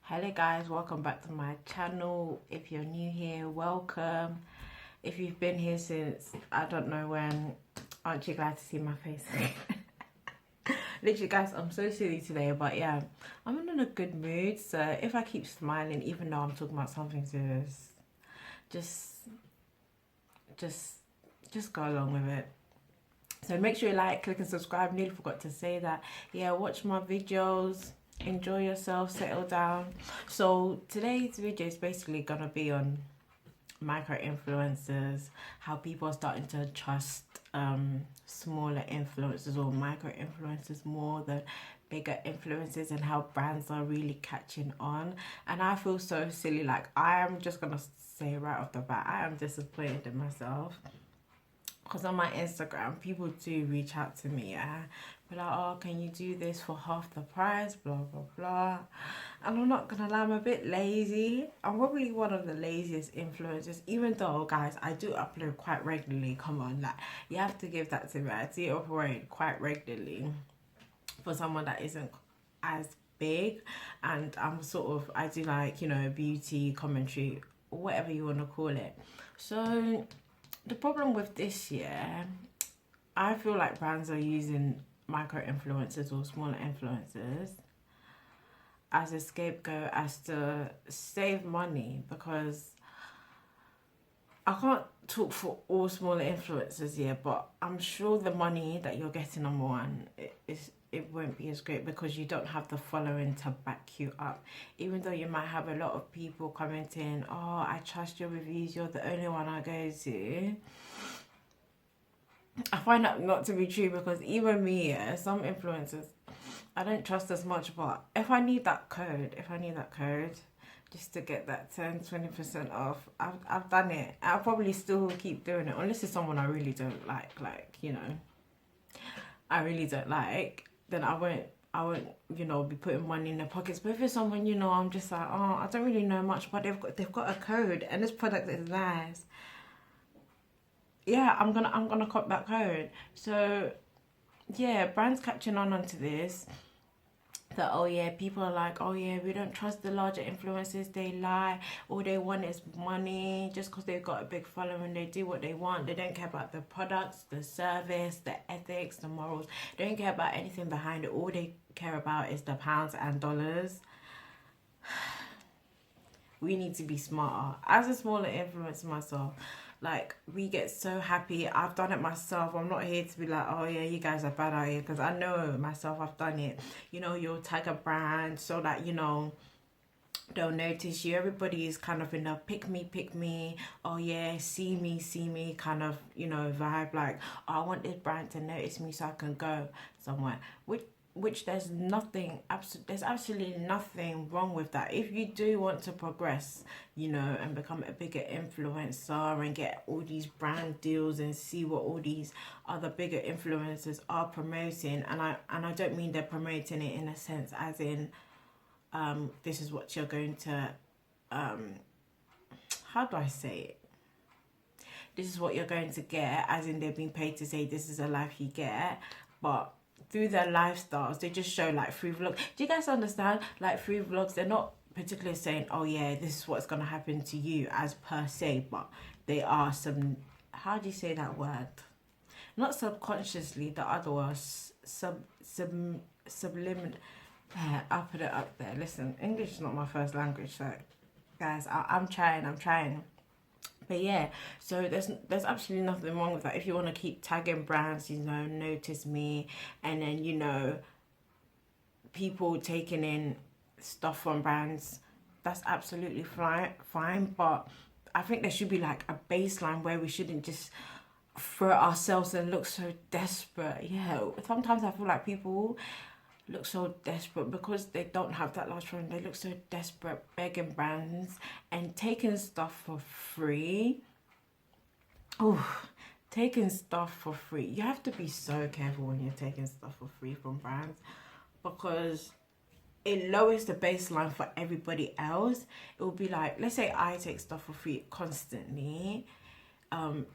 Hello guys, welcome back to my channel. If you're new here, welcome. If you've been here since I don't know when, aren't you glad to see my face? Literally guys, I'm so silly today, but yeah, I'm in a good mood. So if I keep smiling even though I'm talking about something serious, just just go along with it. So make sure you like, click and subscribe. Nearly forgot to say that. Yeah, watch my videos, enjoy yourself, settle down. So today's video is basically gonna be on micro influencers, how people are starting to trust smaller influencers or micro influencers more than bigger influencers, and how brands are really catching on. And I feel so silly, like I am just gonna say right off the bat, I am disappointed in myself. Because on my Instagram, people do reach out to me, yeah. But like, oh, can you do this for half the price? Blah, blah, blah. And I'm not going to lie, I'm a bit lazy. I'm probably one of the laziest influencers, even though, guys, I do upload quite regularly. Come on, like, you have to give that to me. I do operate quite regularly for someone that isn't as big. And I'm sort of, I do like, you know, beauty, commentary, whatever you want to call it. So the problem with this year, I feel like brands are using micro influencers or smaller influencers as a scapegoat, as to save money, because I can't talk for all smaller influencers here, but I'm sure the money that you're getting, number one, it won't be as great because you don't have the following to back you up. Even though you might have a lot of people commenting, oh, I trust your reviews, you're the only one I go to. I find that not to be true, because even me, yeah, some influencers, I don't trust as much, but if I need that code, just to get that 10-20% off, I've done it. I'll probably still keep doing it, unless it's someone I really don't like, you know, I really don't like, then I won't, you know, be putting money in their pockets. But if it's someone, you know, I'm just like, oh, I don't really know much, but they've got a code and this product is nice. Yeah, I'm gonna cop that code. So yeah, brands catching on onto this. That, oh yeah, people are like, oh yeah, we don't trust the larger influencers, they lie, all they want is money. Just because they've got a big following, they do what they want. They don't care about the products, the service, the ethics, the morals. They don't care about anything behind it. All they care about is the pounds and dollars. We need to be smarter. As a smaller influencer myself, like, we get so happy. I've done it myself. I'm not here to be like, oh yeah, you guys are bad out here, because I know myself, I've done it. You know, you'll tag a brand so that, you know, they'll notice you. Everybody is kind of in a pick me, oh yeah, see me kind of, you know, vibe. Like, oh, I want this brand to notice me so I can go somewhere. Which there's absolutely nothing wrong with that. If you do want to progress, you know, and become a bigger influencer and get all these brand deals and see what all these other bigger influencers are promoting, and I don't mean they're promoting it in a sense as in this is what you're going to how do I say it? This is what you're going to get, as in they're being paid to say this is a life you get, but through their lifestyles, they just show like free vlogs. Do you guys understand? Like, free vlogs, they're not particularly saying, oh yeah, this is what's going to happen to you as per se, but they are some, how do you say that word? Not subconsciously, the other was subliminal. I'll put it up there. Listen, English is not my first language, so guys, I'm trying. But yeah, so there's absolutely nothing wrong with that. If you want to keep tagging brands, you know, notice me, and then, you know, people taking in stuff from brands, that's absolutely fine. But I think there should be like a baseline where we shouldn't just throw ourselves and look so desperate. Yeah, sometimes I feel like people look so desperate because they don't have that large phone. They look so desperate, begging brands and taking stuff for free. Oh, taking stuff for free. You have to be so careful when you're taking stuff for free from brands, because it lowers the baseline for everybody else. It will be like, let's say I take stuff for free constantly.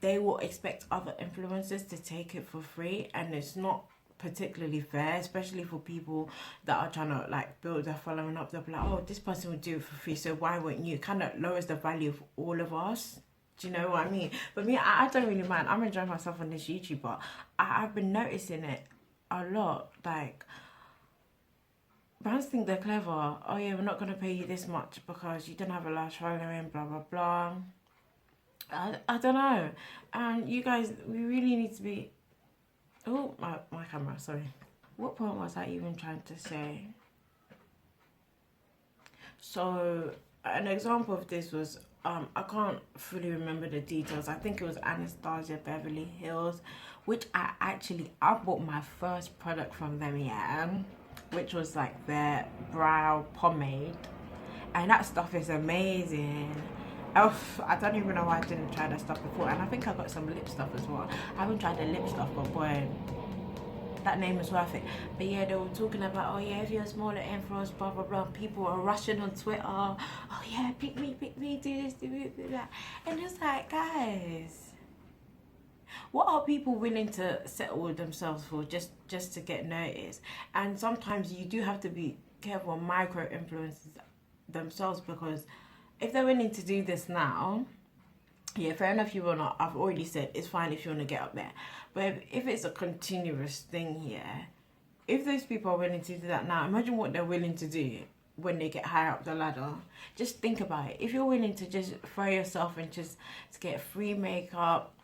They will expect other influencers to take it for free, and it's not particularly fair, especially for people that are trying to like build their following up. They'll be like, oh, this person would do it for free, so why wouldn't you? It kind of lowers the value of all of us. Do you know what I mean? But me, I don't really mind. I'm enjoying myself on this YouTube, but I've been noticing it a lot. Like, brands think they're clever. Oh yeah, we're not going to pay you this much because you don't have a large following, blah, blah, blah. I don't know. And you guys, we really need to be... Oh, my camera, sorry. What point was I even trying to say? So, an example of this was, I can't fully remember the details. I think it was Anastasia Beverly Hills, which I bought my first product from them, yeah, which was like their brow pomade. And that stuff is amazing. Oh, I don't even know why I didn't try that stuff before. And I think I got some lip stuff as well. I haven't tried the lip stuff, but boy, that name is worth it. But yeah, they were talking about, oh yeah, if you're a smaller influence, blah blah blah. People are rushing on Twitter. Oh yeah, pick me, do this, do that. And it's like, guys, what are people willing to settle themselves for just to get noticed? And sometimes you do have to be careful on micro influencers themselves, because if they're willing to do this now, yeah, fair enough, you will not. I've already said it's fine if you want to get up there. But if it's a continuous thing here, if those people are willing to do that now, imagine what they're willing to do when they get higher up the ladder. Just think about it. If you're willing to just throw yourself and just to get free makeup,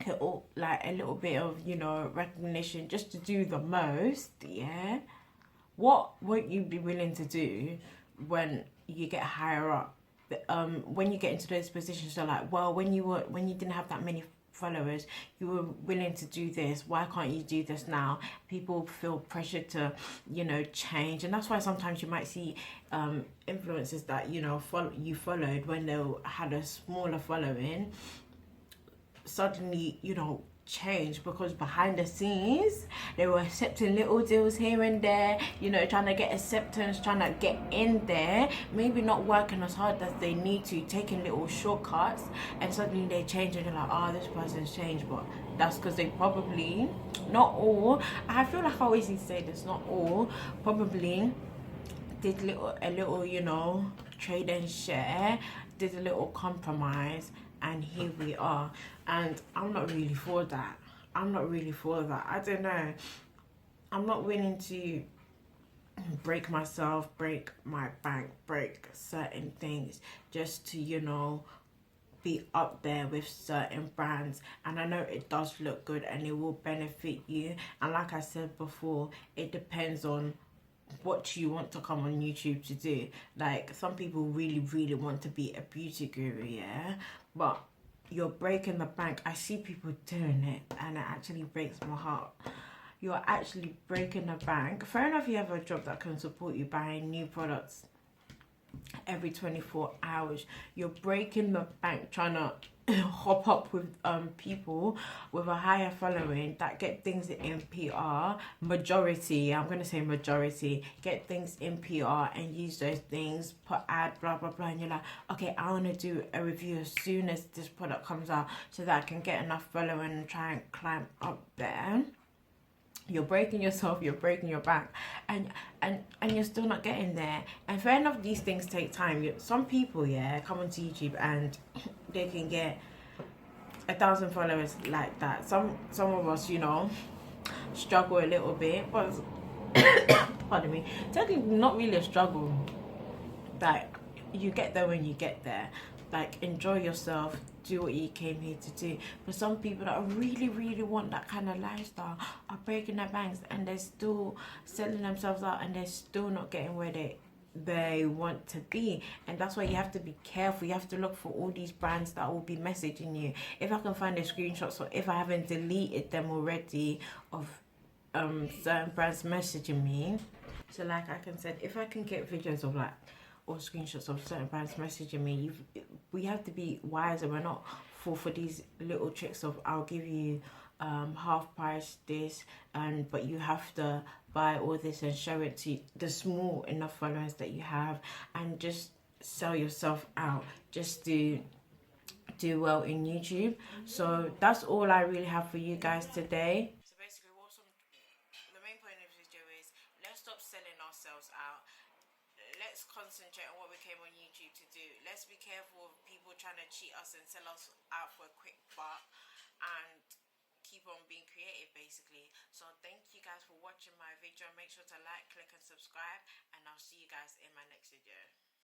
get all, like a little bit of, you know, recognition, just to do the most, yeah, what won't you be willing to do when you get higher up? When you get into those positions, so like, well, when you didn't have that many followers, you were willing to do this. Why can't you do this now? People feel pressure to, you know, change, and that's why sometimes you might see influencers that, you know, followed when they had a smaller following, suddenly, you know, change, because behind the scenes they were accepting little deals here and there, you know, trying to get acceptance, trying to get in there, maybe not working as hard as they need to, taking little shortcuts, and suddenly they change and they're like, oh, this person's changed. But that's because they probably, not all, I feel like I always need to say this, not all, probably did a little, you know, trade and share, did a little compromise, and here we are. And I'm not really for that. I don't know. I'm not willing to break myself, break my bank, break certain things just to, you know, be up there with certain brands. And I know it does look good and it will benefit you. And like I said before, it depends on what you want to come on YouTube to do. Like, some people really want to be a beauty guru, yeah, but you're breaking the bank. I see people doing it and it actually breaks my heart. You're actually breaking the bank. Fair enough, you have a job that can support you buying new products every 24 hours. You're breaking the bank trying to hop up with people with a higher following that get things in PR. Majority, I'm going to say majority, get things in PR and use those things, put ad, blah blah blah, and you're like, okay, I want to do a review as soon as this product comes out so that I can get enough following and try and climb up there. You're breaking yourself, you're breaking your back, and you're still not getting there. And fair enough, these things take time. Some people, yeah, come onto YouTube and they can get 1,000 followers like that. Some of us, you know, struggle a little bit, but pardon me, technically not really a struggle. Like, you get there when you get there. Like, enjoy yourself, do what you came here to do. But some people that really want that kind of lifestyle are breaking their banks and they're still selling themselves out and they're still not getting where they want to be. And that's why you have to be careful. You have to look for all these brands that will be messaging you. If I can find the screenshots, or if I haven't deleted them already, of certain brands messaging me. So like I said, if I can get videos of like, or screenshots of certain brands messaging me, we have to be wiser. We're not for these little tricks of, I'll give you half price this, but you have to buy all this and show it to the small enough followers that you have, and just sell yourself out just to do well in YouTube. So that's all I really have for you guys today. So basically, came on YouTube to do. Let's be careful of people trying to cheat us and sell us out for a quick buck, and keep on being creative basically. So thank you guys for watching my video. Make sure to like, click and subscribe, and I'll see you guys in my next video.